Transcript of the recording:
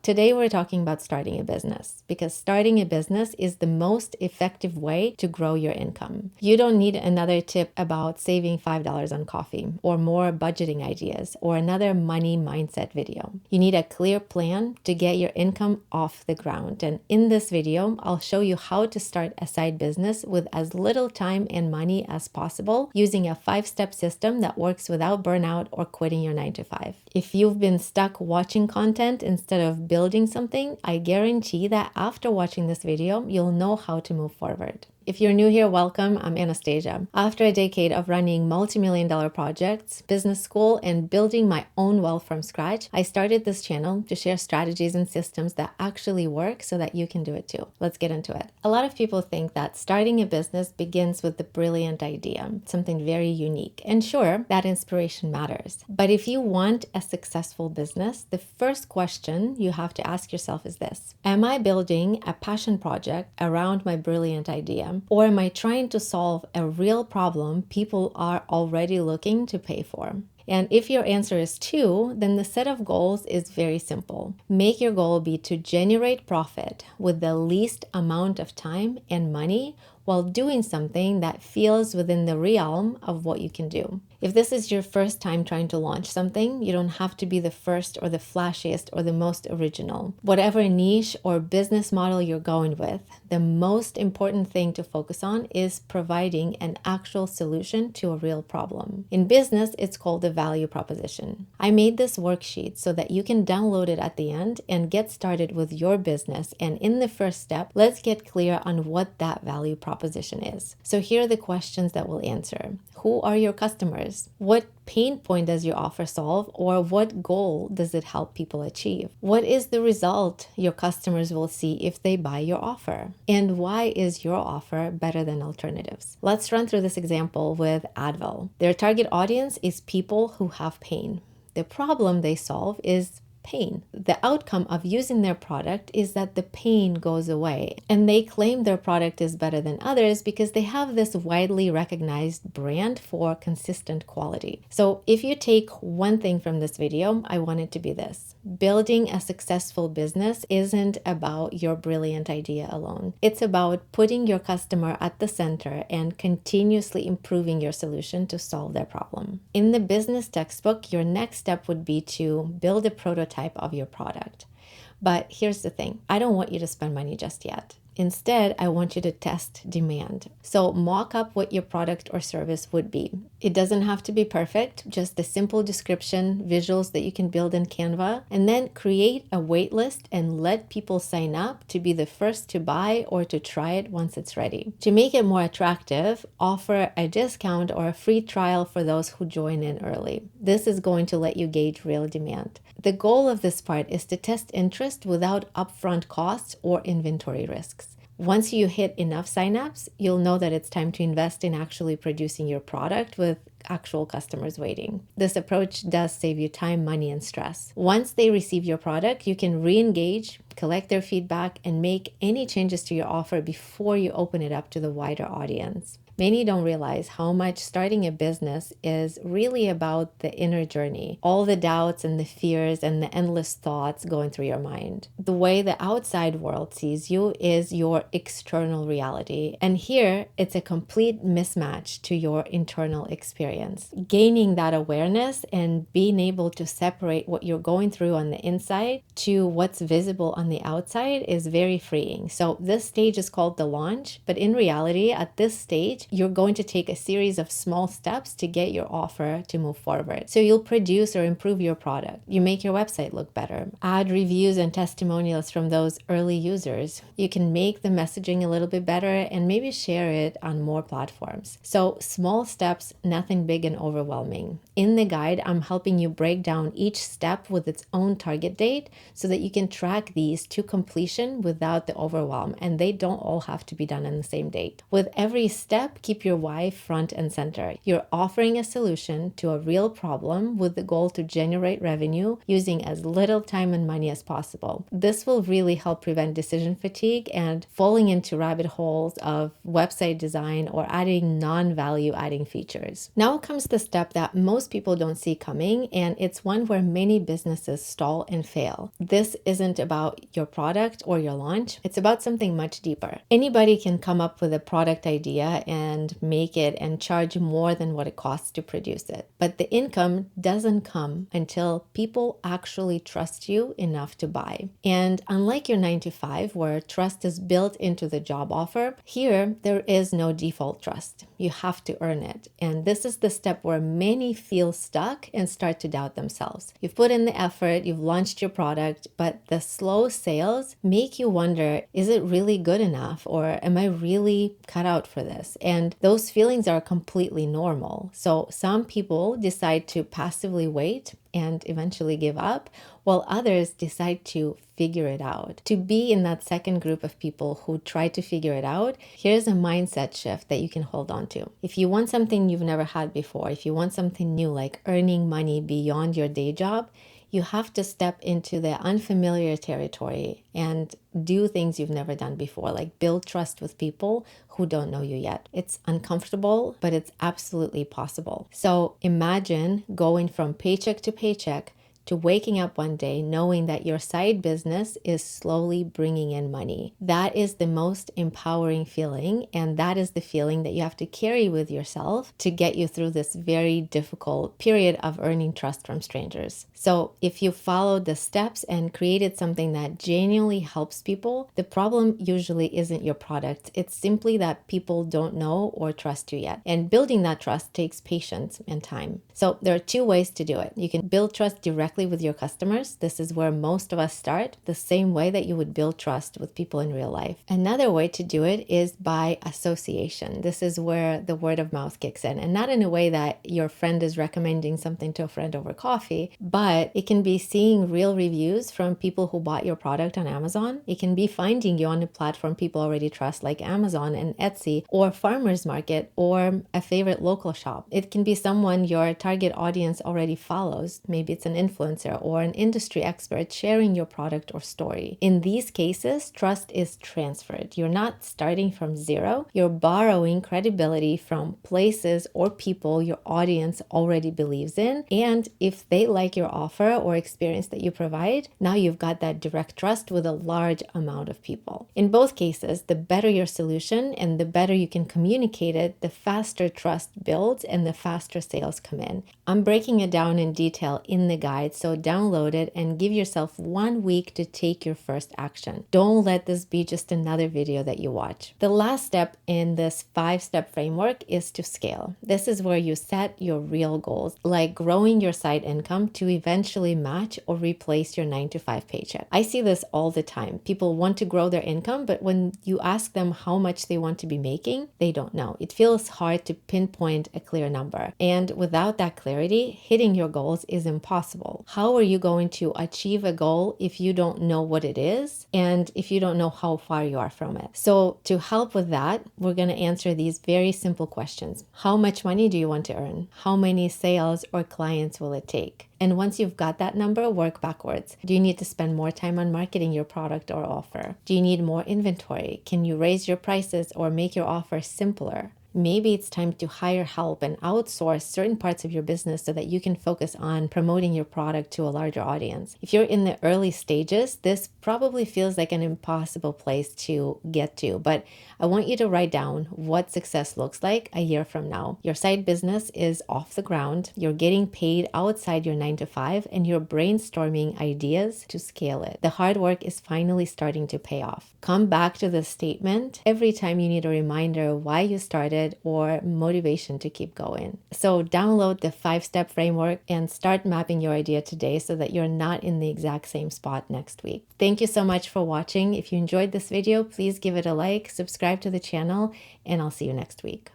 Today we're talking about starting a business, because starting a business is the most effective way to grow your income. You don't need another tip about saving $5 on coffee, or more budgeting ideas, or another money mindset video. You need a clear plan to get your income off the ground. And in this video, I'll show you how to start a side business with as little time and money as possible, using a 5-step system that works without burnout or quitting your 9-to-5. If you've been stuck watching content instead of building something, I guarantee that after watching this video, you'll know how to move forward. If you're new here, welcome. I'm Anastasia. After a decade of running multi-million-dollar projects, business school, and building my own wealth from scratch, I started this channel to share strategies and systems that actually work so that you can do it too. Let's get into it. A lot of people think that starting a business begins with the brilliant idea, something very unique. And sure, that inspiration matters. But if you want a successful business, the first question you have to ask yourself is this: am I building a passion project around my brilliant idea? Or am I trying to solve a real problem people are already looking to pay for? And if your answer is 2, then the set of goals is very simple. Make your goal be to generate profit with the least amount of time and money while doing something that feels within the realm of what you can do. If this is your first time trying to launch something, you don't have to be the first or the flashiest or the most original. Whatever niche or business model you're going with, the most important thing to focus on is providing an actual solution to a real problem. In business, it's called the value proposition. I made this worksheet so that you can download it at the end and get started with your business. And in the first step, let's get clear on what that value proposition is. So here are the questions that we'll answer. Who are your customers? What pain point does your offer solve, or what goal does it help people achieve? What is the result your customers will see if they buy your offer? And why is your offer better than alternatives? Let's run through this example with Advil. Their target audience is people who have pain. The problem they solve is pain. The outcome of using their product is that the pain goes away, and they claim their product is better than others because they have this widely recognized brand for consistent quality. So if you take one thing from this video, I want it to be this: building a successful business isn't about your brilliant idea alone. It's about putting your customer at the center and continuously improving your solution to solve their problem. In the business textbook, your next step would be to build a prototype of your product. But here's the thing: I don't want you to spend money just yet. Instead, I want you to test demand. So mock up what your product or service would be. It doesn't have to be perfect, just a simple description, visuals that you can build in Canva, and then create a wait list and let people sign up to be the first to buy or to try it once it's ready. To make it more attractive, offer a discount or a free trial for those who join in early. This is going to let you gauge real demand. The goal of this part is to test interest without upfront costs or inventory risks. Once you hit enough signups, you'll know that it's time to invest in actually producing your product with actual customers waiting. This approach does save you time, money, and stress. Once they receive your product, you can re-engage, collect their feedback, and make any changes to your offer before you open it up to the wider audience. Many don't realize how much starting a business is really about the inner journey, all the doubts and the fears and the endless thoughts going through your mind. The way the outside world sees you is your external reality, and here it's a complete mismatch to your internal experience. Gaining that awareness and being able to separate what you're going through on the inside to what's visible on the outside is very freeing. So this stage is called the launch, but in reality, at this stage, you're going to take a series of small steps to get your offer to move forward. So you'll produce or improve your product. You make your website look better. Add reviews and testimonials from those early users. You can make the messaging a little bit better and maybe share it on more platforms. So small steps, nothing big and overwhelming. In the guide, I'm helping you break down each step with its own target date so that you can track these to completion without the overwhelm, and they don't all have to be done on the same date. With every step, step, keep your why front and center. You're offering a solution to a real problem with the goal to generate revenue using as little time and money as possible. This will really help prevent decision fatigue and falling into rabbit holes of website design or adding non-value adding features. Now comes the step that most people don't see coming, and it's one where many businesses stall and fail. This isn't about your product or your launch. It's about something much deeper. Anybody can come up with a product idea and make it and charge more than what it costs to produce it. But the income doesn't come until people actually trust you enough to buy. And unlike your 9-to-5, where trust is built into the job offer, here there is no default trust. You have to earn it. And this is the step where many feel stuck and start to doubt themselves. You've put in the effort, you've launched your product, but the slow sales make you wonder, is it really good enough? Or am I really cut out for this? And those feelings are completely normal. So some people decide to passively wait and eventually give up, while others decide to figure it out. To be in that second group of people who try to figure it out, here's a mindset shift that you can hold on to. If you want something you've never had before, if you want something new like earning money beyond your day job, you have to step into the unfamiliar territory and do things you've never done before, like build trust with people who don't know you yet. It's uncomfortable, but it's absolutely possible. So imagine going from paycheck to paycheck to waking up one day knowing that your side business is slowly bringing in money. That is the most empowering feeling, and that is the feeling that you have to carry with yourself to get you through this very difficult period of earning trust from strangers. So if you followed the steps and created something that genuinely helps people, the problem usually isn't your product. It's simply that people don't know or trust you yet. And building that trust takes patience and time. So there are two ways to do it. You can build trust directly with your customers. This is where most of us start, the same way that you would build trust with people in real life. Another way to do it is by association. This is where the word of mouth kicks in, and not in a way that your friend is recommending something to a friend over coffee, but it can be seeing real reviews from people who bought your product on Amazon. It can be finding you on a platform people already trust, like Amazon and Etsy, or farmers market, or a favorite local shop. It can be someone your target audience already follows. Maybe it's an influencer or an industry expert sharing your product or story. In these cases, trust is transferred. You're not starting from zero. You're borrowing credibility from places or people your audience already believes in. And if they like your offer or experience that you provide, now you've got that direct trust with a large amount of people. In both cases, the better your solution and the better you can communicate it, the faster trust builds and the faster sales come in. I'm breaking it down in detail in the guide, so download it and give yourself 1 week to take your first action. Don't let this be just another video that you watch. The last step in this 5-step framework is to scale. This is where you set your real goals, like growing your side income to eventually match or replace your 9-to-5 paycheck. I see this all the time. People want to grow their income, but when you ask them how much they want to be making, they don't know. It feels hard to pinpoint a clear number. And without that clarity, hitting your goals is impossible. How are you going to achieve a goal if you don't know what it is and if you don't know how far you are from it? So to help with that, we're going to answer these very simple questions. How much money do you want to earn? How many sales or clients will it take? And once you've got that number, work backwards. Do you need to spend more time on marketing your product or offer? Do you need more inventory? Can you raise your prices or make your offer simpler? Maybe it's time to hire help and outsource certain parts of your business so that you can focus on promoting your product to a larger audience. If you're in the early stages, this probably feels like an impossible place to get to, but I want you to write down what success looks like a year from now. Your side business is off the ground, you're getting paid outside your 9-to-5, and you're brainstorming ideas to scale it. The hard work is finally starting to pay off. Come back to this statement every time you need a reminder why you started or motivation to keep going. So download the 5-step framework and start mapping your idea today so that you're not in the exact same spot next week. Thank you so much for watching. If you enjoyed this video, please give it a like, subscribe to the channel, and I'll see you next week.